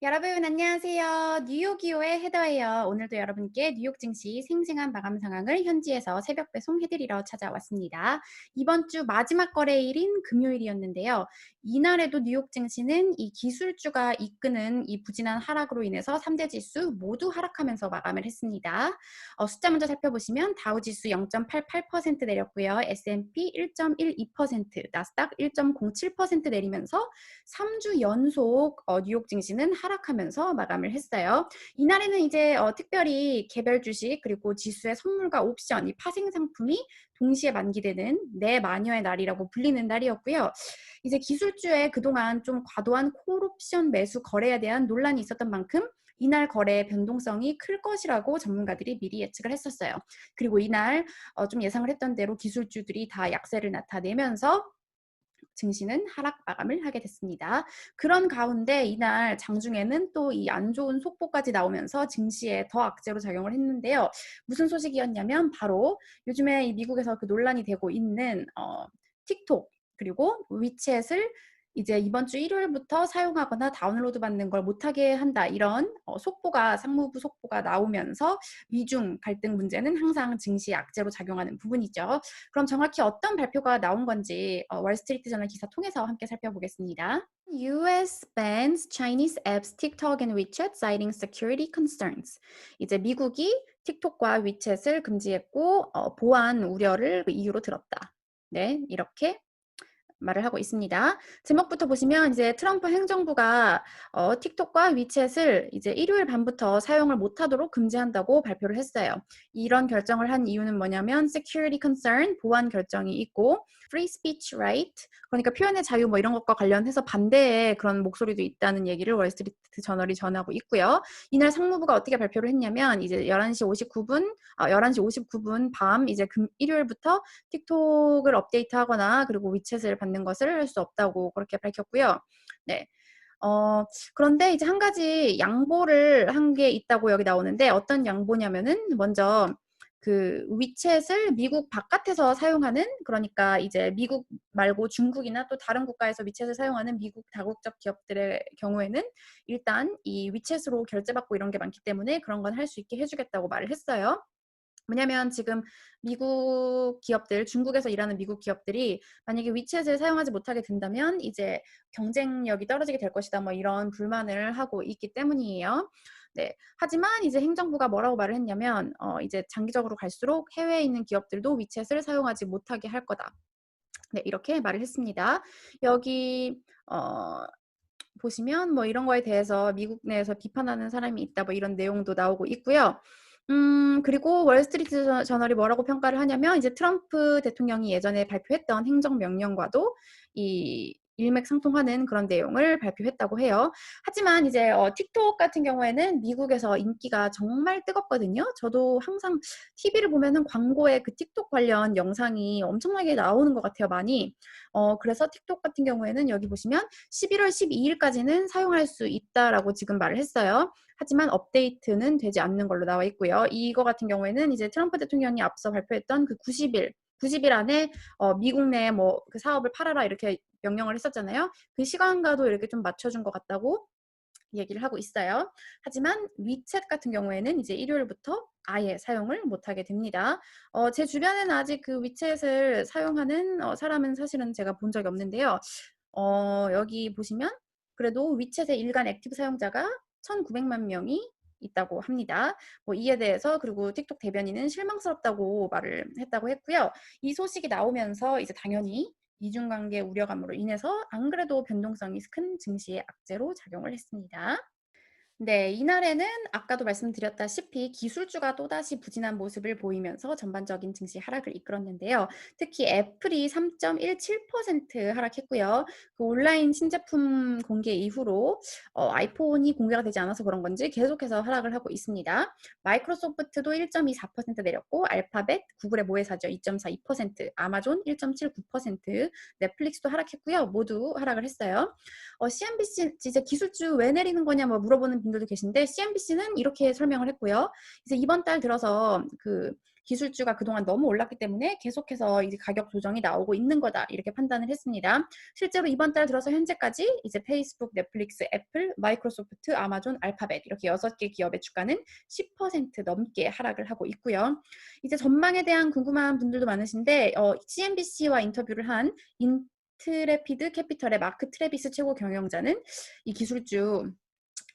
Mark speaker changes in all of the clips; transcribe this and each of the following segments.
Speaker 1: 여러분 안녕하세요. 뉴욕이오의 헤더예요. 오늘도 여러분께 뉴욕 증시 생생한 마감 상황을 현지에서 새벽 배송해드리러 찾아왔습니다. 이번 주 마지막 거래일인 금요일이었는데요. 이날에도 뉴욕 증시는 이 기술주가 이끄는 이 부진한 하락으로 인해서 3대 지수 모두 하락하면서 마감을 했습니다. 숫자 먼저 살펴보시면 다우지수 0.88% 내렸고요. S&P 1.12%, 나스닥 1.07% 내리면서 3주 연속 뉴욕 증시는 하락하면서 마감을 했어요. 이날에는 이제 특별히 개별 주식 그리고 지수의 선물과 옵션, 이 파생 상품이 동시에 만기되는 내마녀의 날이라고 불리는 날이었고요. 이제 기술주에 그동안 좀 과도한 콜옵션 매수 거래에 대한 논란이 있었던 만큼 이날 거래의 변동성이 클 것이라고 전문가들이 미리 예측을 했었어요. 그리고 이날 좀 예상을 했던 대로 기술주들이 다 약세를 나타내면서 증시는 하락 마감을 하게 됐습니다. 그런 가운데 이날 장중에는 또 이 안 좋은 속보까지 나오면서 증시에 더 악재로 작용을 했는데요. 무슨 소식이었냐면 바로 요즘에 이 미국에서 그 논란이 되고 있는 틱톡 그리고 위챗을 이제 이번 주 일요일부터 사용하거나 다운로드 받는 걸 못하게 한다, 이런 속보가, 상무부 속보가 나오면서 미중 갈등 문제는 항상 증시 악재로 작용하는 부분이죠. 그럼 정확히 어떤 발표가 나온 건지 월스트리트 저널 기사 통해서 함께 살펴보겠습니다. US bans Chinese apps TikTok and WeChat citing security concerns. 이제 미국이 틱톡과 위챗을 금지했고 보안 우려를 이유로 들었다. 네, 이렇게 말을 하고 있습니다. 제목부터 보시면 이제 트럼프 행정부가 틱톡과 위챗을 이제 일요일 밤부터 사용을 못하도록 금지한다고 발표를 했어요. 이런 결정을 한 이유는 뭐냐면 security concern, 보안 결정이 있고 free speech right, 그러니까 표현의 자유 뭐 이런 것과 관련해서 반대의 그런 목소리도 있다는 얘기를 월스트리트 저널이 전하고 있고요. 이날 상무부가 어떻게 발표를 했냐면 이제 11시 59분 밤 이제 일요일부터 틱톡을 업데이트하거나 그리고 위챗을 받는 것을 할 수 없다고 그렇게 밝혔고요. 네. 그런데 이제 한 가지 양보를 한 게 있다고 여기 나오는데, 어떤 양보냐면은 먼저 그 위챗을 미국 바깥에서 사용하는, 그러니까 이제 미국 말고 중국이나 또 다른 국가에서 위챗을 사용하는 미국 다국적 기업들의 경우에는 일단 이 위챗으로 결제받고 이런 게 많기 때문에 그런 건 할 수 있게 해주겠다고 말을 했어요. 뭐냐면 지금 미국 기업들, 중국에서 일하는 미국 기업들이 만약에 위챗을 사용하지 못하게 된다면 이제 경쟁력이 떨어지게 될 것이다, 뭐 이런 불만을 하고 있기 때문이에요. 네. 하지만 이제 행정부가 뭐라고 말을 했냐면 이제 장기적으로 갈수록 해외에 있는 기업들도 위챗을 사용하지 못하게 할 거다. 네, 이렇게 말을 했습니다. 여기 보시면 뭐 이런 거에 대해서 미국 내에서 비판하는 사람이 있다, 뭐 이런 내용도 나오고 있고요. 그리고 월스트리트 저널이 뭐라고 평가를 하냐면 이제 트럼프 대통령이 예전에 발표했던 행정명령과도 이 일맥상통하는 그런 내용을 발표했다고 해요. 하지만 이제 틱톡 같은 경우에는 미국에서 인기가 정말 뜨겁거든요. 저도 항상 TV를 보면은 광고에 그 틱톡 관련 영상이 엄청나게 나오는 것 같아요, 많이. 그래서 틱톡 같은 경우에는 여기 보시면 11월 12일까지는 사용할 수 있다라고 지금 말을 했어요. 하지만 업데이트는 되지 않는 걸로 나와 있고요. 이거 같은 경우에는 이제 트럼프 대통령이 앞서 발표했던 그 90일 안에 미국 내에 뭐 그 사업을 팔아라 이렇게 명령을 했었잖아요. 그 시간과도 이렇게 좀 맞춰준 것 같다고 얘기를 하고 있어요. 하지만 위챗 같은 경우에는 이제 일요일부터 아예 사용을 못하게 됩니다. 제 주변에는 아직 그 위챗을 사용하는 사람은 사실은 제가 본 적이 없는데요. 여기 보시면 그래도 위챗의 일간 액티브 사용자가 1,900만 명이 있다고 합니다. 뭐 이에 대해서 그리고 틱톡 대변인은 실망스럽다고 말을 했다고 했고요. 이 소식이 나오면서 이제 당연히 이중관계 우려감으로 인해서 안 그래도 변동성이 큰 증시의 악재로 작용을 했습니다. 네, 이날에는 아까도 말씀드렸다시피 기술주가 또다시 부진한 모습을 보이면서 전반적인 증시 하락을 이끌었는데요. 특히 애플이 3.17% 하락했고요. 그 온라인 신제품 공개 이후로 아이폰이 공개가 되지 않아서 그런 건지 계속해서 하락을 하고 있습니다. 마이크로소프트도 1.24% 내렸고, 알파벳, 구글의 모회사죠, 2.42%, 아마존 1.79%, 넷플릭스도 하락했고요. 모두 하락을 했어요. CNBC 이제 기술주 왜 내리는 거냐 뭐 물어보는 분들도 계신데, CNBC는 이렇게 설명을 했고요. 이제 이번 달 들어서 그 기술주가 그동안 너무 올랐기 때문에 계속해서 이제 가격 조정이 나오고 있는 거다. 이렇게 판단을 했습니다. 실제로 이번 달 들어서 현재까지 이제 페이스북, 넷플릭스, 애플, 마이크로소프트, 아마존, 알파벳 이렇게 6개 기업의 주가는 10% 넘게 하락을 하고 있고요. 이제 전망에 대한 궁금한 분들도 많으신데 CNBC와 인터뷰를 한 인트레피드 캐피털의 마크 트래비스 최고 경영자는 이 기술주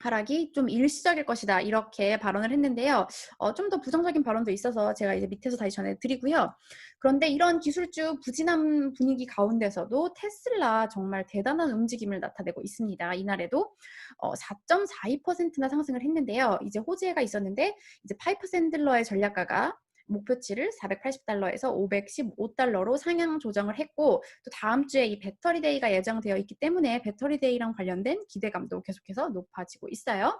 Speaker 1: 하락이 좀 일시적일 것이다 이렇게 발언을 했는데요. 좀 더 부정적인 발언도 있어서 제가 이제 밑에서 다시 전해드리고요. 그런데 이런 기술주 부진한 분위기 가운데서도 테슬라 정말 대단한 움직임을 나타내고 있습니다. 이날에도 4.42%나 상승을 했는데요. 이제 호재가 있었는데 이제 파이프 샌들러의 전략가가 목표치를 480달러에서 515달러로 상향 조정을 했고 또 다음 주에 이 배터리 데이가 예정되어 있기 때문에 배터리 데이랑 관련된 기대감도 계속해서 높아지고 있어요.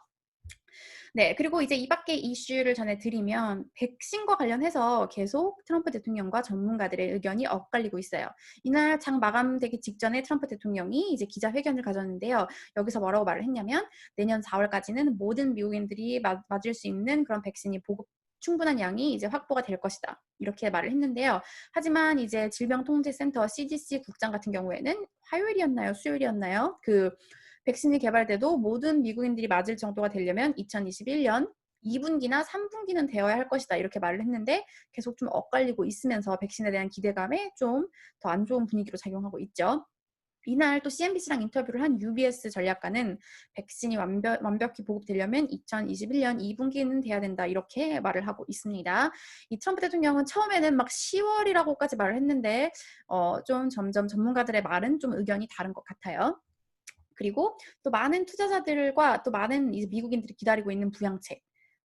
Speaker 1: 네, 그리고 이제 이 밖에 이슈를 전해드리면 백신과 관련해서 계속 트럼프 대통령과 전문가들의 의견이 엇갈리고 있어요. 이날 장 마감되기 직전에 트럼프 대통령이 이제 기자회견을 가졌는데요. 여기서 뭐라고 말을 했냐면 내년 4월까지는 모든 미국인들이 맞을 수 있는 그런 백신이 보급 충분한 양이 이제 확보가 될 것이다. 이렇게 말을 했는데요. 하지만 이제 질병통제센터 CDC 국장 같은 경우에는 화요일이었나요? 수요일이었나요? 그 백신이 개발돼도 모든 미국인들이 맞을 정도가 되려면 2021년 2분기나 3분기는 되어야 할 것이다. 이렇게 말을 했는데 계속 좀 엇갈리고 있으면서 백신에 대한 기대감에 좀 더 안 좋은 분위기로 작용하고 있죠. 이날 또 CNBC랑 인터뷰를 한 UBS 전략가는 백신이 완벽히 보급되려면 2021년 2분기는 돼야 된다 이렇게 말을 하고 있습니다. 이 트럼프 대통령은 처음에는 막 10월이라고까지 말을 했는데 좀 점점 전문가들의 말은 좀 의견이 다른 것 같아요. 그리고 또 많은 투자자들과 또 많은 이제 미국인들이 기다리고 있는 부양책.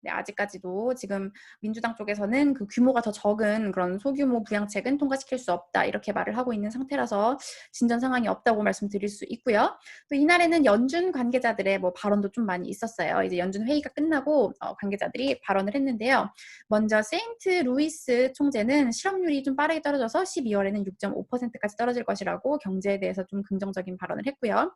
Speaker 1: 네, 아직까지도 지금 민주당 쪽에서는 그 규모가 더 적은 그런 소규모 부양책은 통과시킬 수 없다 이렇게 말을 하고 있는 상태라서 진전 상황이 없다고 말씀드릴 수 있고요. 또 이날에는 연준 관계자들의 뭐 발언도 좀 많이 있었어요. 이제 연준 회의가 끝나고 관계자들이 발언을 했는데요. 먼저 세인트 루이스 총재는 실업률이 좀 빠르게 떨어져서 12월에는 6.5%까지 떨어질 것이라고 경제에 대해서 좀 긍정적인 발언을 했고요.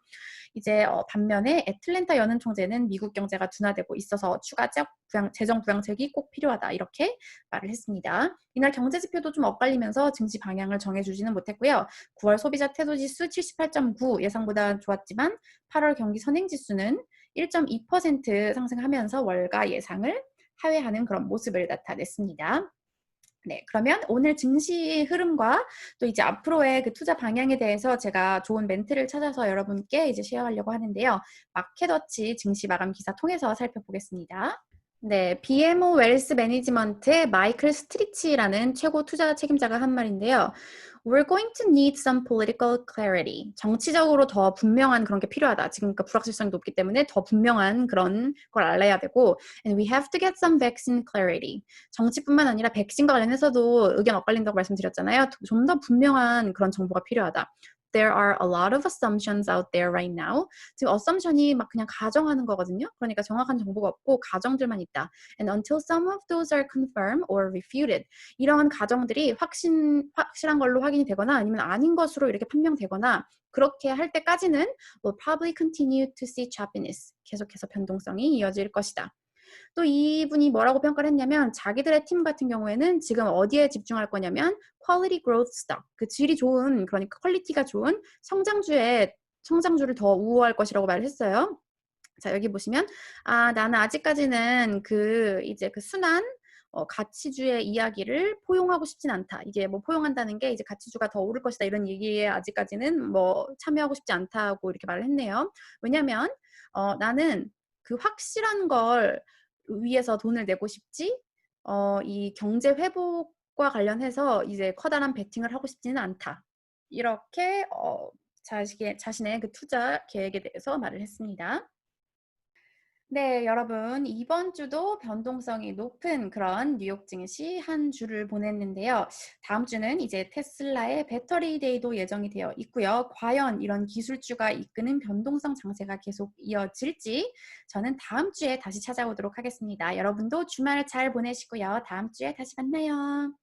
Speaker 1: 이제 반면에 애틀랜타 연은 총재는 미국 경제가 둔화되고 있어서 추가적 재정 부양책이 꼭 필요하다 이렇게 말을 했습니다. 이날 경제 지표도 좀 엇갈리면서 증시 방향을 정해주지는 못했고요. 9월 소비자 태도지수 78.9 예상보다 좋았지만 8월 경기 선행지수는 1.2% 상승하면서 월가 예상을 하회하는 그런 모습을 나타냈습니다. 네, 그러면 오늘 증시 흐름과 또 이제 앞으로의 그 투자 방향에 대해서 제가 좋은 멘트를 찾아서 여러분께 이제 쉐어하려고 하는데요. 마켓워치 증시 마감 기사 통해서 살펴보겠습니다. 네, BMO 웰스 매니지먼트의 마이클 스트리치라는 최고 투자 책임자가 한 말인데요. We're going to need some political clarity. 정치적으로 더 분명한 그런 게 필요하다. 지금 그러니까 불확실성이 높기 때문에 더 분명한 그런 걸 알아야 되고 and we have to get some vaccine clarity. 정치뿐만 아니라 백신과 관련해서도 의견 엇갈린다고 말씀드렸잖아요. 좀 더 분명한 그런 정보가 필요하다. There are a lot of assumptions out there right now. 지금 assumption이 막 그냥 가정하는 거거든요. 그러니까 정확한 정보가 없고 가정들만 있다. And until some of those are confirmed or refuted. 이런 가정들이 확실한 걸로 확인이 되거나 아니면 아닌 것으로 이렇게 판명되거나 그렇게 할 때까지는 will probably continue to see choppiness. 계속해서 변동성이 이어질 것이다. 또 이분이 뭐라고 평가를 했냐면 자기들의 팀 같은 경우에는 지금 어디에 집중할 거냐면 quality growth stock, 그 질이 좋은 그러니까 퀄리티가 좋은 성장주를 더 우호할 것이라고 말을 했어요. 자, 여기 보시면 나는 아직까지는 이제 그 순환 가치주의 이야기를 포용하고 싶진 않다. 이게 뭐 포용한다는 게 이제 가치주가 더 오를 것이다 이런 얘기에 아직까지는 뭐 참여하고 싶지 않다고 이렇게 말을 했네요. 왜냐면 나는 그 확실한 걸 위해서 돈을 내고 싶지 이 경제 회복과 관련해서 이제 커다란 베팅을 하고 싶지는 않다. 이렇게 자신의 그 투자 계획에 대해서 말을 했습니다. 네, 여러분 이번 주도 변동성이 높은 그런 뉴욕 증시 한 주를 보냈는데요. 다음 주는 이제 테슬라의 배터리 데이도 예정이 되어 있고요. 과연 이런 기술주가 이끄는 변동성 장세가 계속 이어질지 저는 다음 주에 다시 찾아오도록 하겠습니다. 여러분도 주말 잘 보내시고요. 다음 주에 다시 만나요.